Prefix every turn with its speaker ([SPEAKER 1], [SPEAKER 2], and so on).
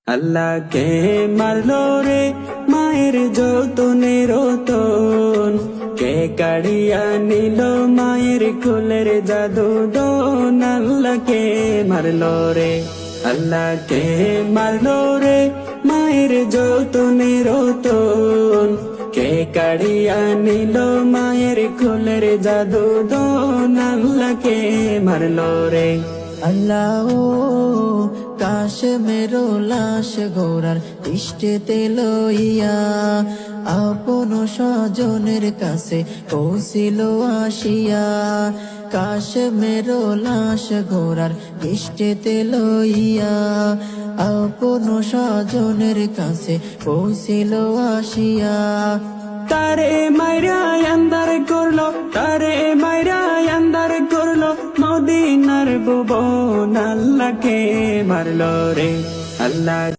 [SPEAKER 1] আল্লাহকে মারলো রে মায়ের যতনে রতন, কে কাড়িয়া নিল মায়ের কোলের জাদু দন। আল্লাহকে মারলো রে, আল্লাহকে মারলো রে মায়ের যতনে রতন, কে কাড়িয়া নিল মায়ের কোলের জাদু দন। আল্লাহকে মারলো রে।
[SPEAKER 2] আল্লাহ কাশ মেরো লাশ গোরার ইষ্টেতে লইয়া আপন স্বজনের কাছে পৌঁছিল আসিয়া। কাশ মেরো লাশ গোরার ইষ্টেতে লইয়া আপন স্বজনের কাছে পৌঁছিল আসিয়া।
[SPEAKER 1] তারে মাইরা আন্দার করলো, তারে মাইরা আন্দার করলো মদিনার ভুবন। আল্লাহকে মারলো রে, আল্লাহ